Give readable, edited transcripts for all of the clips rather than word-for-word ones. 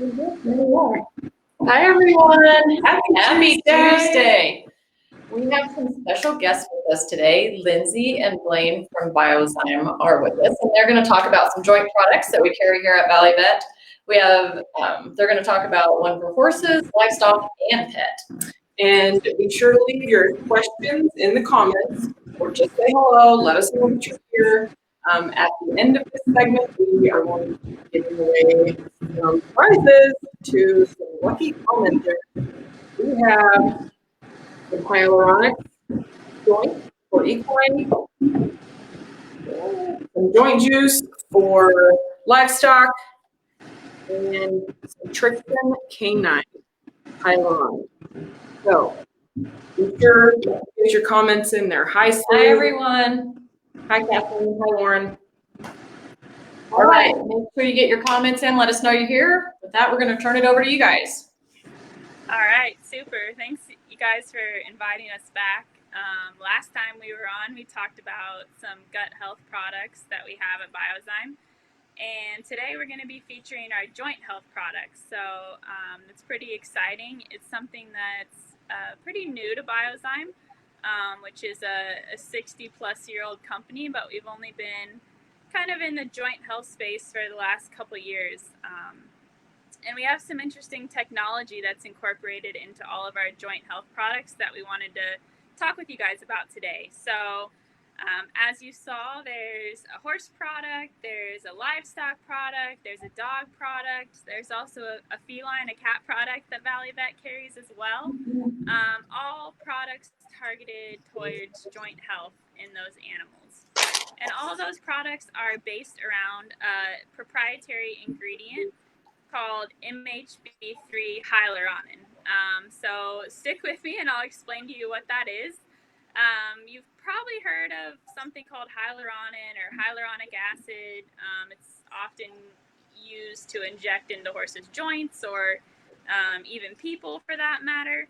Hi everyone, happy Tuesday. We have some special guests with us today. Lindsay and Blaine from Biozyme are with us, and they're going to talk about some joint products that we carry here at Valley Vet. We have, they're going to talk about one for horses, livestock, and pet. And be sure to leave your questions in the comments, or just say hello, let us know that you're here. At the end of this segment, we are going to be giving away some prizes to some lucky commenters. We have the hyaluronic joint for equine, some joint juice for livestock, and some Trixin canine hyaluronic. So be sure to get your comments in there. Hi, Sue. Hi everyone. Hi, Kathleen. Hi, Lauren. All right, make sure you get your comments in. Let us know you're here. With that, we're going to turn it over to you guys. All right, super. Thanks, you guys, for inviting us back. Last time we were on, we talked about some gut health products that we have at Biozyme. And today we're going to be featuring our joint health products. So it's pretty exciting. It's something that's pretty new to Biozyme, which is a 60-plus-year-old company, but we've only been kind of in the joint health space for the last couple years. And we have some interesting technology that's incorporated into all of our joint health products that we wanted to talk with you guys about today. So as you saw, there's a horse product, there's a livestock product, there's a dog product, there's also a feline, a cat product that Valley Vet carries as well. All products targeted towards joint health in those animals. And all those products are based around a proprietary ingredient called MHB3 Hyaluronan. So stick with me and I'll explain to you what that is. You've probably heard of something called hyaluronan or hyaluronic acid. It's often used to inject into horses' joints or even people for that matter.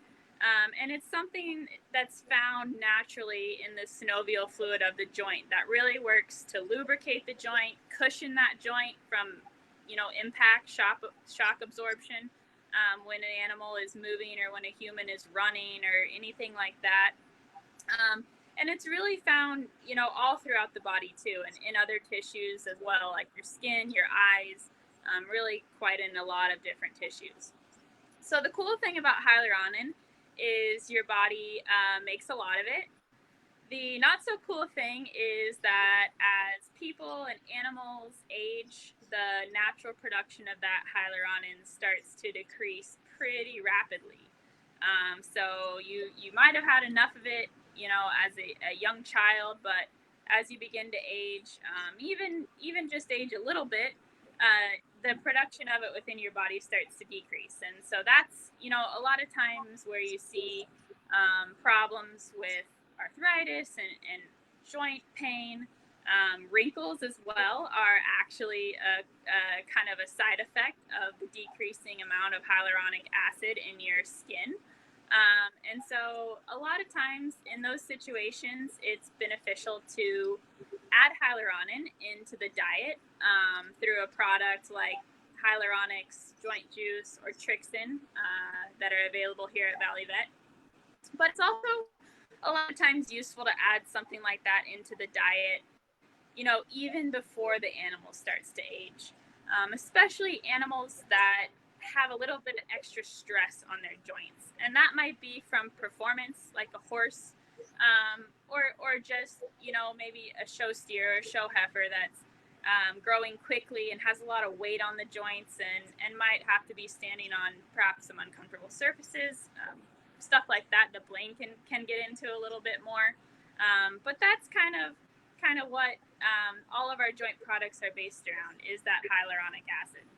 And it's something that's found naturally in the synovial fluid of the joint that really works to lubricate the joint, cushion that joint from impact, shock absorption when an animal is moving or when a human is running or anything like that. And it's really found, all throughout the body too, and in other tissues as well, like your skin, your eyes, really quite in a lot of different tissues. So the cool thing about hyaluronan is your body makes a lot of it. The not so cool thing is that as people and animals age, the natural production of that hyaluronan starts to decrease pretty rapidly. So you might have had enough of it, as a young child, but as you begin to age, even just age a little bit, the production of it within your body starts to decrease. And so that's, a lot of times where you see problems with arthritis and joint pain. Wrinkles as well are actually a kind of a side effect of the decreasing amount of hyaluronic acid in your skin. And so a lot of times in those situations, it's beneficial to add hyaluronan into the diet through a product like Hyaluronics Joint Juice or Trixin that are available here at Valley Vet. But it's also a lot of times useful to add something like that into the diet, even before the animal starts to age, especially animals that have a little bit of extra stress on their joints. And that might be from performance, like a horse, or just, maybe a show steer or show heifer that's growing quickly and has a lot of weight on the joints and might have to be standing on perhaps some uncomfortable surfaces, stuff like that Blaine can get into a little bit more. But that's kind of what all of our joint products are based around, is that hyaluronic acid.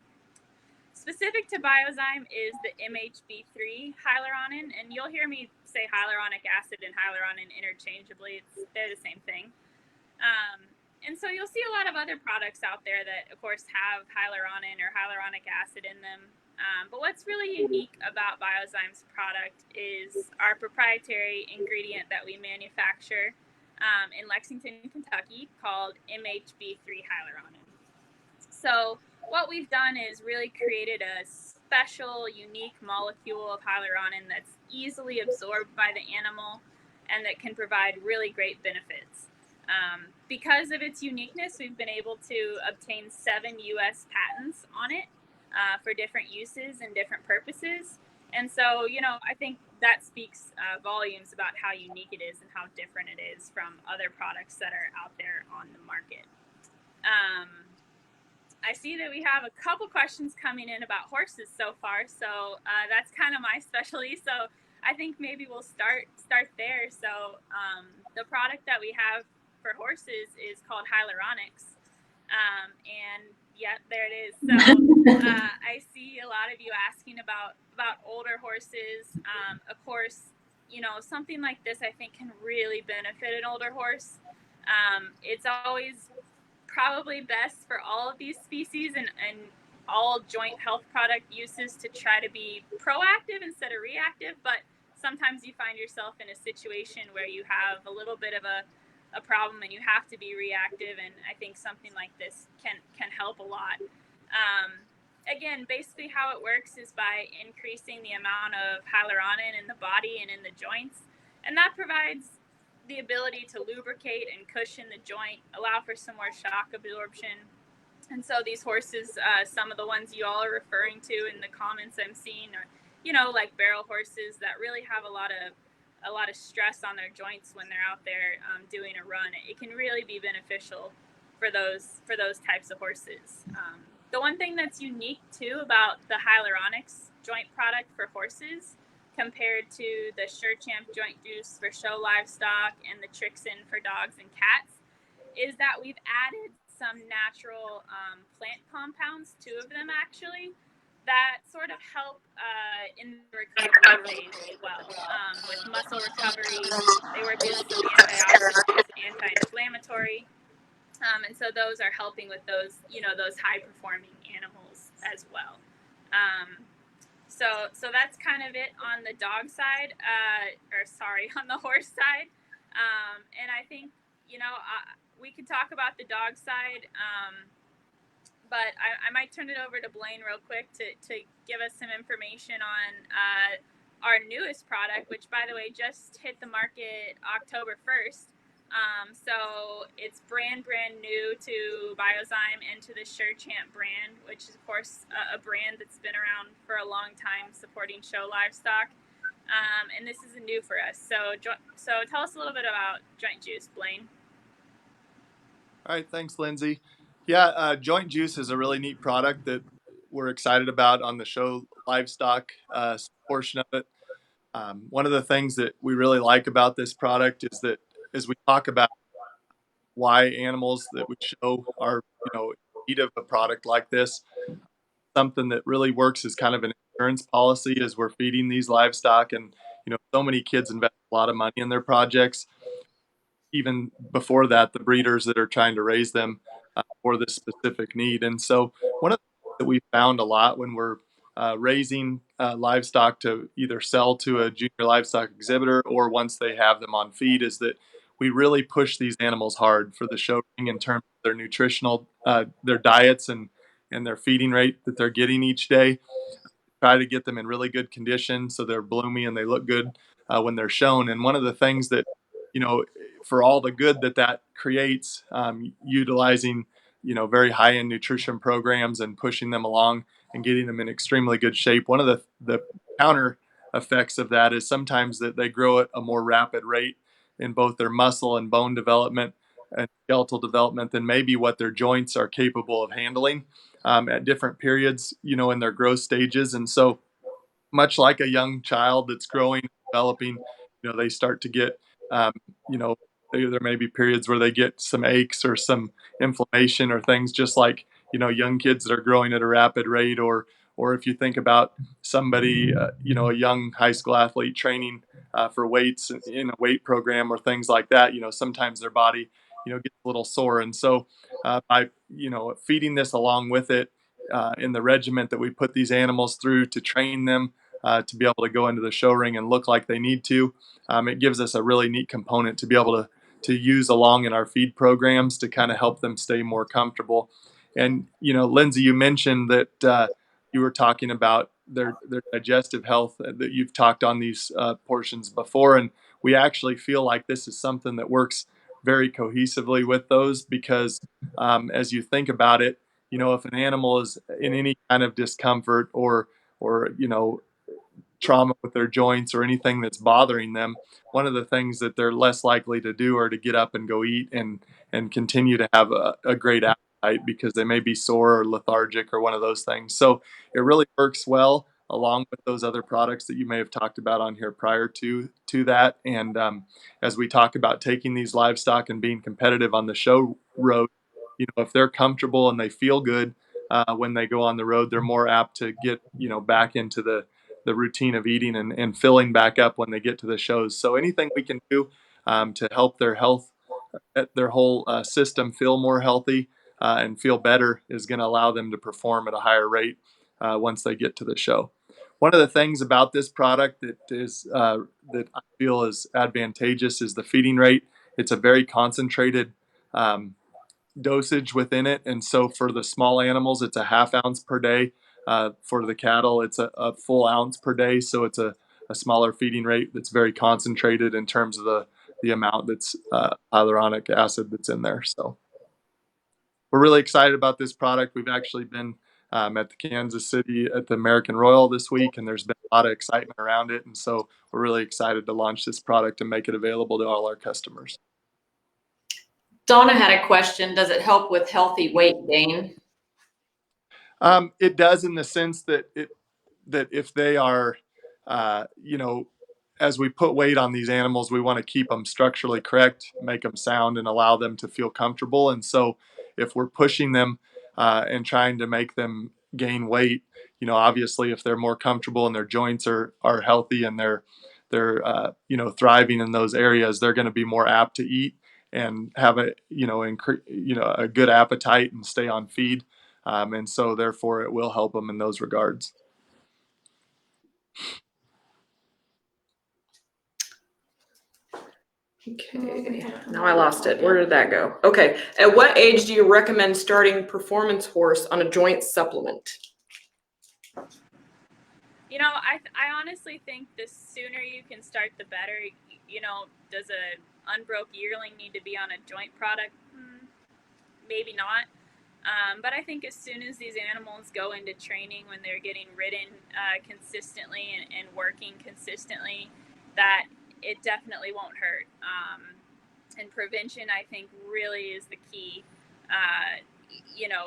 Specific to Biozyme is the MHB3 hyaluronan, and you'll hear me say hyaluronic acid and hyaluronan interchangeably. They're the same thing. And so you'll see a lot of other products out there that, of course, have hyaluronic or hyaluronic acid in them. But what's really unique about Biozyme's product is our proprietary ingredient that we manufacture in Lexington, Kentucky, called MHB3 hyaluronan. So what we've done is really created a special, unique molecule of hyaluronan that's easily absorbed by the animal and that can provide really great benefits. Because of its uniqueness, we've been able to obtain 7 US patents on it for different uses and different purposes. And so, I think that speaks volumes about how unique it is and how different it is from other products that are out there on the market. I see that we have a couple questions coming in about horses so far, so that's kind of my specialty. So I think maybe we'll start there. So the product that we have for horses is called Hyaluronics, and yep, there it is. So I see a lot of you asking about older horses. Of course, something like this I think can really benefit an older horse. It's always probably best for all of these species and all joint health product uses to try to be proactive instead of reactive, but sometimes you find yourself in a situation where you have a little bit of a problem and you have to be reactive, and I think something like this can help a lot. Again, basically how it works is by increasing the amount of hyaluronan in the body and in the joints, and that provides the ability to lubricate and cushion the joint, allow for some more shock absorption. And so these horses, some of the ones you all are referring to in the comments I'm seeing are, like barrel horses that really have a lot of stress on their joints when they're out there doing a run. It can really be beneficial for those types of horses. The one thing that's unique too about the Hyaluronics joint product for horses compared to the SureChamp joint juice for show livestock and the Trixin for dogs and cats is that we've added some natural plant compounds, 2 of them actually, that sort of help in the recovery phase as well. With muscle recovery, they work as an antioxidant, anti-inflammatory, and so those are helping with those high-performing animals as well. So that's kind of it on the dog side, on the horse side. And I think, we could talk about the dog side, but I might turn it over to Blaine real quick to give us some information on our newest product, which, by the way, just hit the market October 1st. So it's brand new to Biozyme and to the SureChamp brand, which is, of course, a brand that's been around for a long time supporting show livestock. And this is new for us. So tell us a little bit about Joint Juice, Blaine. All right, thanks, Lindsay. Yeah, Joint Juice is a really neat product that we're excited about on the show livestock portion of it. One of the things that we really like about this product is that as we talk about why animals that we show are, in need of a product like this, something that really works as kind of an insurance policy as we're feeding these livestock. And, so many kids invest a lot of money in their projects. Even before that, the breeders that are trying to raise them for this specific need. And so one of the things that we found a lot when we're raising livestock to either sell to a junior livestock exhibitor or once they have them on feed is that we really push these animals hard for the show ring in terms of their nutritional, their diets and their feeding rate that they're getting each day. Try to get them in really good condition so they're bloomy and they look good when they're shown. And one of the things that, for all the good that creates, utilizing, very high-end nutrition programs and pushing them along and getting them in extremely good shape. One of the counter effects of that is sometimes that they grow at a more rapid rate in both their muscle and bone development and skeletal development than maybe what their joints are capable of handling at different periods, in their growth stages. And so much like a young child that's growing, developing, they start to get, there may be periods where they get some aches or some inflammation or things just like, young kids that are growing at a rapid rate, or if you think about somebody, a young high school athlete training for weights in a weight program or things like that, sometimes their body, gets a little sore. And so by, feeding this along with it in the regiment that we put these animals through to train them to be able to go into the show ring and look like they need to, it gives us a really neat component to be able to use along in our feed programs to kind of help them stay more comfortable. And, Lindsay, you mentioned that you were talking about, their digestive health that you've talked on these portions before. And we actually feel like this is something that works very cohesively with those because as you think about it, if an animal is in any kind of discomfort or trauma with their joints or anything that's bothering them, one of the things that they're less likely to do are to get up and go eat and continue to have a great appetite because they may be sore or lethargic or one of those things. So it really works well along with those other products that you may have talked about on here prior to that. And as we talk about taking these livestock and being competitive on the show road, if they're comfortable and they feel good when they go on the road, they're more apt to get back into the routine of eating and filling back up when they get to the shows. So anything we can do to help their health, their whole system feel more healthy and feel better is going to allow them to perform at a higher rate once they get to the show. One of the things about this product that I feel is advantageous is the feeding rate. It's a very concentrated dosage within it, and so for the small animals, it's a half ounce per day. For the cattle, it's a full ounce per day, so it's a smaller feeding rate that's very concentrated in terms of the amount that's hyaluronic acid that's in there. So we're really excited about this product. We've actually been at the Kansas City at the American Royal this week, and there's been a lot of excitement around it, and so we're really excited to launch this product and make it available to all our customers. Donna had a question. Does it help with healthy weight gain? It does in the sense that if they are, as we put weight on these animals, we want to keep them structurally correct, make them sound, and allow them to feel comfortable. And so, if we're pushing them and trying to make them gain weight, obviously, if they're more comfortable and their joints are healthy and they're thriving in those areas, they're going to be more apt to eat and have a good appetite and stay on feed. And so therefore it will help them in those regards. Okay, now I lost it. Where did that go? Okay, at what age do you recommend starting Performance Horse on a joint supplement? I honestly think the sooner you can start, the better. Does a unbroke yearling need to be on a joint product? Maybe not. But I think as soon as these animals go into training, when they're getting ridden consistently and working consistently, that it definitely won't hurt. And prevention, I think, really is the key,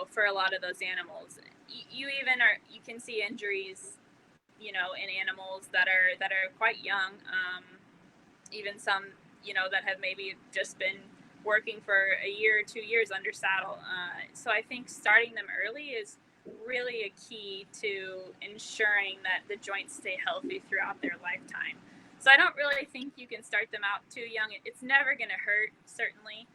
for a lot of those animals. You can see injuries, in animals that are quite young, even some, that have maybe just been working for a year or 2 years under saddle. So I think starting them early is really a key to ensuring that the joints stay healthy throughout their lifetime. So I don't really think you can start them out too young. It's never going to hurt, certainly.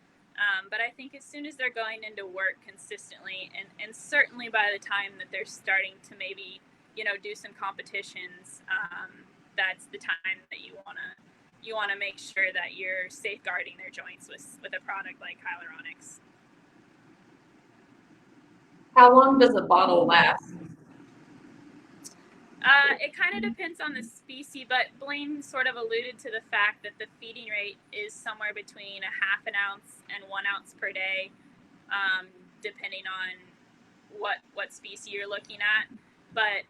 But I think as soon as they're going into work consistently, and certainly by the time that they're starting to maybe, do some competitions, that's the time that you want to make sure that you're safeguarding their joints with a product like Hyaluronics. How long does a bottle last? It kind of depends on the species, but Blaine sort of alluded to the fact that the feeding rate is somewhere between a half an ounce and 1 ounce per day, depending on what species you're looking at. But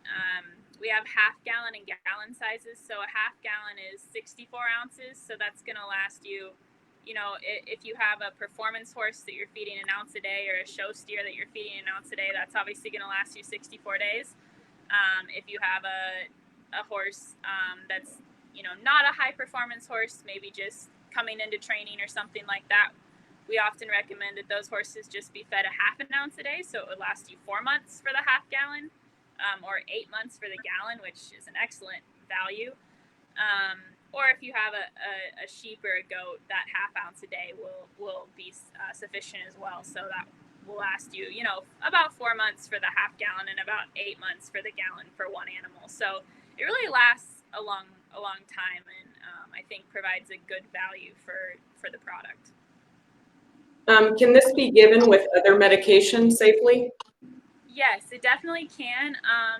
we have half gallon and gallon sizes. So a half gallon is 64 ounces. So that's going to last you, if you have a performance horse that you're feeding an ounce a day, or a show steer that you're feeding an ounce a day, that's obviously going to last you 64 days. If you have a horse that's, not a high performance horse, maybe just coming into training or something like that, we often recommend that those horses just be fed a half an ounce a day. So it would last you 4 months for the half gallon, or 8 months for the gallon, which is an excellent value. Or if you have a sheep or a goat, that half ounce a day will be sufficient as well. So that will last you, about 4 months for the half gallon and about 8 months for the gallon for one animal. So it really lasts a long time, and I think provides a good value for the product. Can this be given with other medications safely? Yes, it definitely can.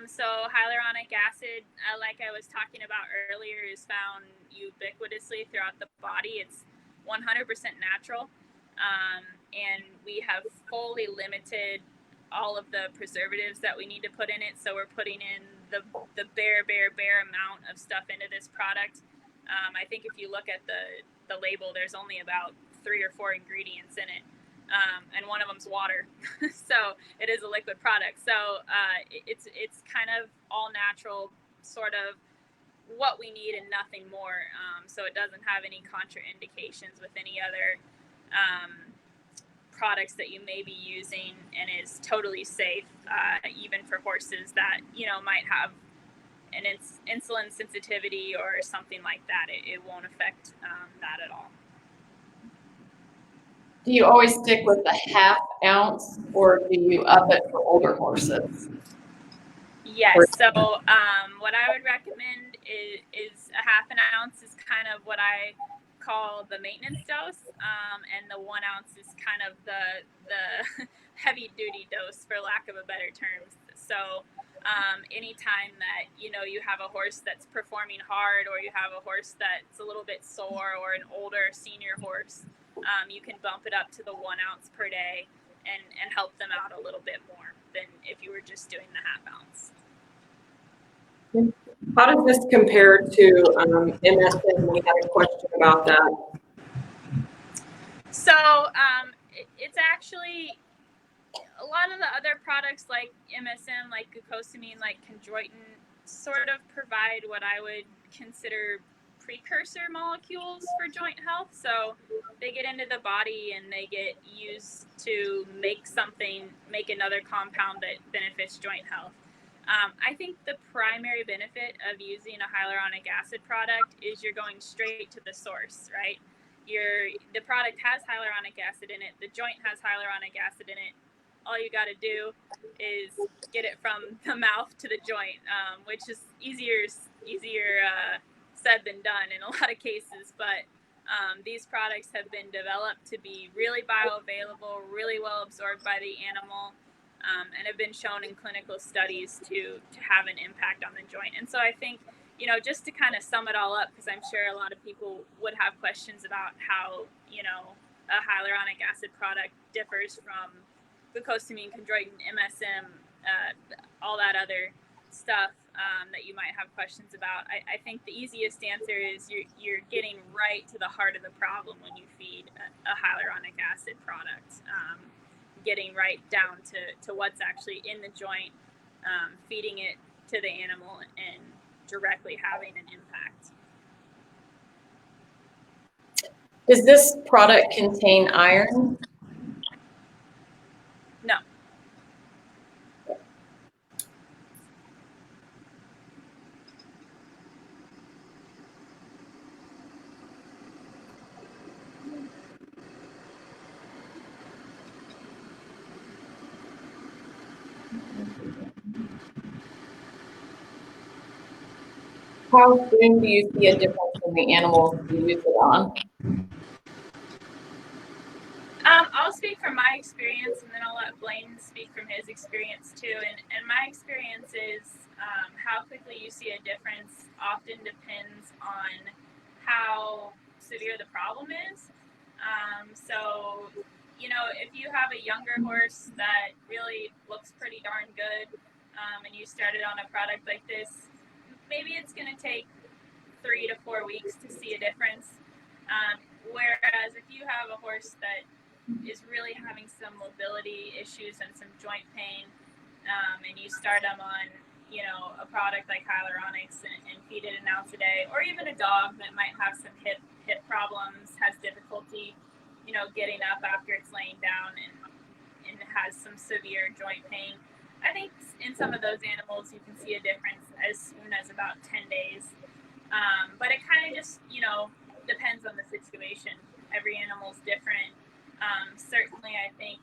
So hyaluronic acid, like I was talking about earlier, is found ubiquitously throughout the body. It's 100% natural, and we have fully limited all of the preservatives that we need to put in it. So we're putting in the bare amount of stuff into this product. I think if you look at the label, there's only about 3 or 4 ingredients in it. And one of them's water. So it is a liquid product. So it's kind of all natural, sort of what we need and nothing more. So it doesn't have any contraindications with any other products that you may be using, and is totally safe, even for horses that might have an insulin sensitivity or something like that. It won't affect that at all. Do you always stick with the half ounce, or do you up it for older horses? Yes. So what I would recommend is a half an ounce is kind of what I call the maintenance dose, and the 1 ounce is kind of the heavy duty dose, for lack of a better term. So anytime that you have a horse that's performing hard, or you have a horse that's a little bit sore, or an older senior horse, you can bump it up to the 1 ounce per day and help them out a little bit more than if you were just doing the half ounce. How does this compare to MSM? We had a question about that. So it's actually a lot of the other products like MSM, like glucosamine, like chondroitin, sort of provide what I would consider precursor molecules for joint health. So they get into the body and they get used to make another compound that benefits joint health. I think the primary benefit of using a hyaluronic acid product is you're going straight to the source, right? The product has hyaluronic acid in it. The joint has hyaluronic acid in it. All you got to do is get it from the mouth to the joint, which is easier said than done in a lot of cases. But these products have been developed to be really bioavailable, really well absorbed by the animal, and have been shown in clinical studies to have an impact on the joint. And so I think, just to kind of sum it all up, because I'm sure a lot of people would have questions about how, a hyaluronic acid product differs from glucosamine, chondroitin, MSM, all that other stuff that you might have questions about. I think the easiest answer is you're getting right to the heart of the problem when you feed a hyaluronic acid product. Getting right down to what's actually in the joint, feeding it to the animal, and directly having an impact. Does this product contain iron? No. How soon do you see a difference in the animals you use it on? I'll speak from my experience, and then I'll let Blaine speak from his experience too. And my experience is how quickly you see a difference often depends on how severe the problem is. So, if you have a younger horse that really looks pretty darn good, and you started on a product like this, maybe it's going to take 3 to 4 weeks to see a difference. Whereas if you have a horse that is really having some mobility issues and some joint pain, and you start them on, a product like hyaluronics and feed it an ounce a day, or even a dog that might have some hip problems, has difficulty, getting up after it's laying down, and has some severe joint pain. I think in some of those animals you can see a difference as soon as about 10 days. But it kind of just, depends on the situation. Every animal's different. Certainly, I think,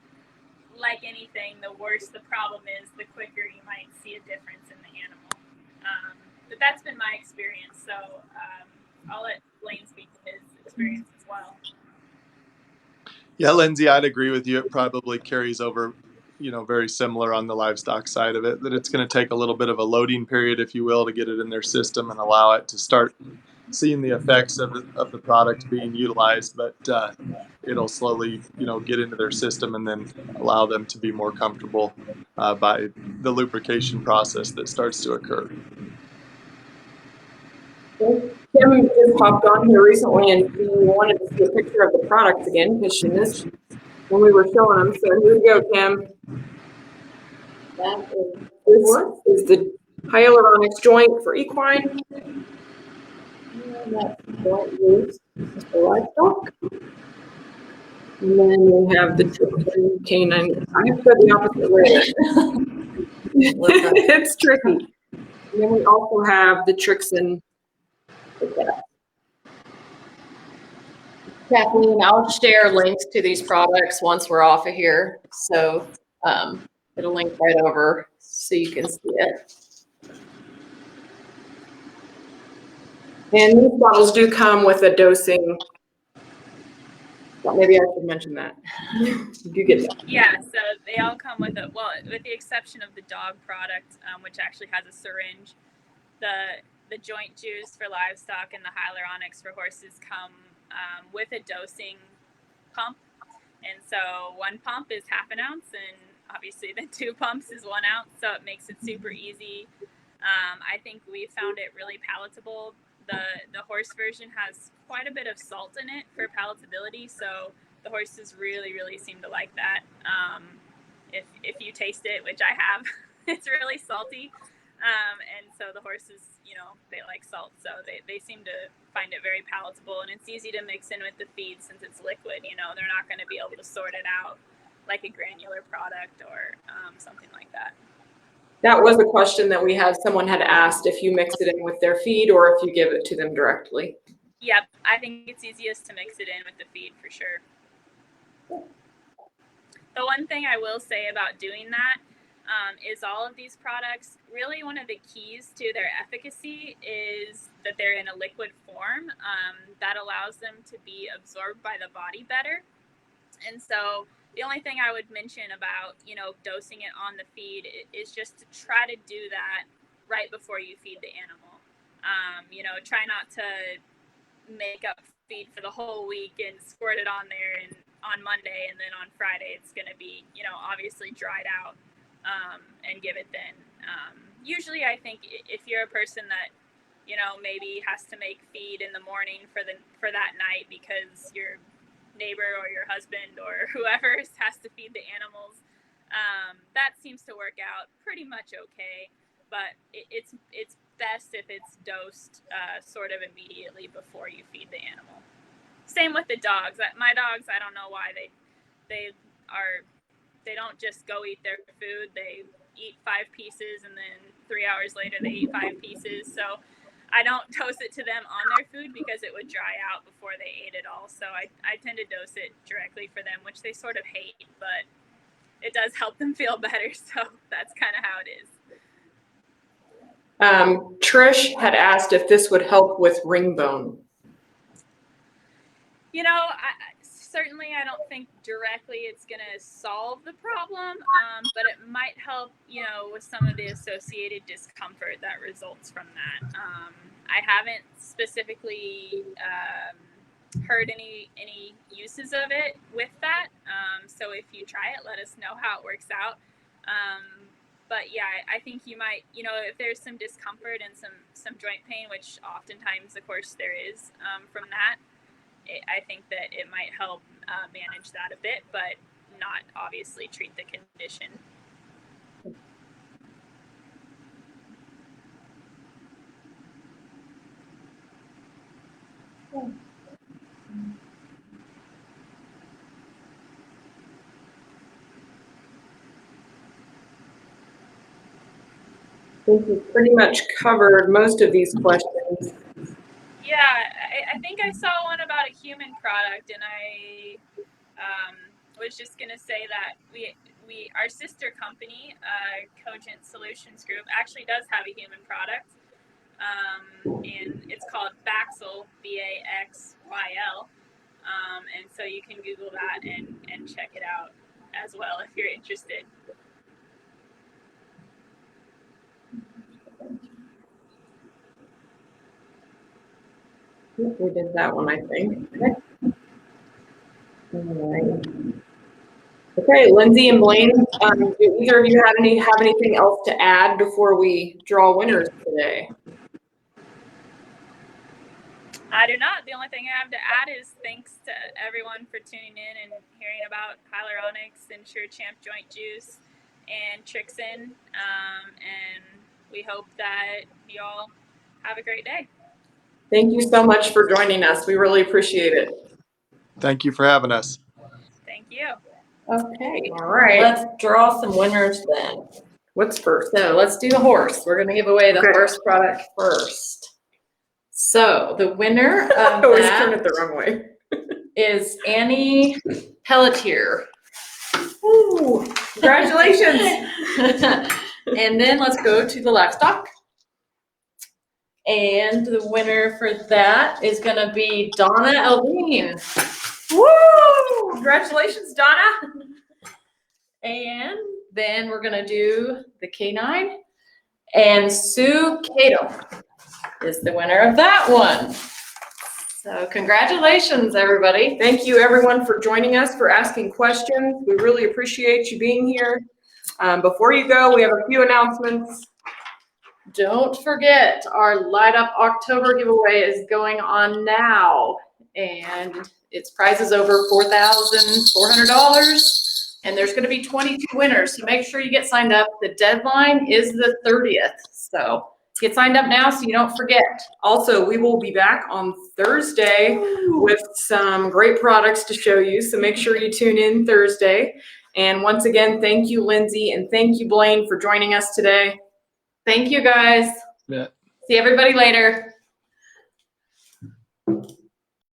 like anything, the worse the problem is, the quicker you might see a difference in the animal. But that's been my experience, so I'll let Blaine speak to his experience as well. Yeah, Lindsay, I'd agree with you. It probably carries over very similar on the livestock side of it, that it's going to take a little bit of a loading period, if you will, to get it in their system and allow it to start seeing the effects of the product being utilized, but it'll slowly, get into their system and then allow them to be more comfortable by the lubrication process that starts to occur. Kim just popped on here recently and she wanted to see a picture of the products again because she missed when we were showing them. So here we go, Kim. This is the Hyaluronan joint for equine. That's joint use for livestock. And then we have the Trixin canine. I have said the opposite way. It's tricky. And then we also have the Trixin. Kathleen, I'll share links to these products once we're off of here. So it'll link right over so you can see it. And these bottles do come with a dosing. Well, maybe I should mention that. You do get that. Yeah, so they all come with with the exception of the dog product, which actually has a syringe. The joint juice for livestock and the hyaluronics for horses come with a dosing pump. And so one pump is half an ounce, and obviously the 2 pumps is 1 ounce, so it makes it super easy. I think we found it really palatable. The horse version has quite a bit of salt in it for palatability, so the horses really, really seem to like that. If you taste it, which I have, it's really salty. And so the horses, they like salt, so they seem to find it very palatable, and it's easy to mix in with the feed since it's liquid. They're not going to be able to sort it out like a granular product or something like that. That was a question that we had. Someone had asked if you mix it in with their feed or if you give it to them directly. Yep, I think it's easiest to mix it in with the feed for sure. The one thing I will say about doing that is all of these products, really one of the keys to their efficacy is that they're in a liquid form that allows them to be absorbed by the body better. And so the only thing I would mention about, dosing it on the feed is just to try to do that right before you feed the animal. Try not to make up feed for the whole week and squirt it on there and on Monday, and then on Friday it's going to be, obviously dried out, and give it then. Usually I think if you're a person that, maybe has to make feed in the morning for that night because your neighbor or your husband or whoever has to feed the animals, that seems to work out pretty much okay, but it's best if it's dosed sort of immediately before you feed the animal. Same with the dogs. My dogs, I don't know why they don't just go eat their food. They eat 5 pieces and then 3 hours later they eat 5 pieces. So I don't dose it to them on their food because it would dry out before they ate it all. So I tend to dose it directly for them, which they sort of hate, but it does help them feel better. So that's kind of how it is. Trish had asked if this would help with ring bone. Certainly I don't think directly it's going to solve the problem, but it might help, with some of the associated discomfort that results from that. I haven't specifically heard any uses of it with that. So if you try it, let us know how it works out. But yeah, I think you might, if there's some discomfort and some joint pain, which oftentimes, of course, there is from that, I think that it might help manage that a bit, but not obviously treat the condition. I think we've pretty much covered most of these questions. Yeah, I think I saw one about a human product, and I was just going to say that our sister company, Cogent Solutions Group, actually does have a human product, and it's called Baxyl, Baxyl, and so you can Google that and check it out. as well if you're interested. We did that one, I think. Okay, Lindsay and Blaine, do either of you have anything else to add before we draw winners today? I do not. The only thing I have to add is thanks to everyone for tuning in and hearing about Hyaluronix and Sure Champ Joint Juice and Trixin. And we hope that you all have a great day. Thank you so much for joining us. We really appreciate it. Thank you for having us. Thank you. Okay. All right. Let's draw some winners then. What's first? So let's do the horse. We're going to give away the Okay. horse product first. So the winner of I always turn that it the wrong way. is Annie Pelletier. Ooh, congratulations. And then let's go to the livestock. And the winner for that is going to be Donna Elvine. Woo! Congratulations, Donna. And then we're going to do the canine. And Sue Cato is the winner of that one. So congratulations, everybody. Thank you, everyone, for joining us, for asking questions. We really appreciate you being here. Before you go, we have a few announcements. Don't forget, our Light Up October giveaway is going on now. And its prize is over $4,400. And there's going to be 22 winners. So make sure you get signed up. The deadline is the 30th. So get signed up now so you don't forget. Also, we will be back on Thursday with some great products to show you. So make sure you tune in Thursday. And once again, thank you, Lindsay, and thank you, Blaine, for joining us today. Thank you, guys. Yeah. See everybody later.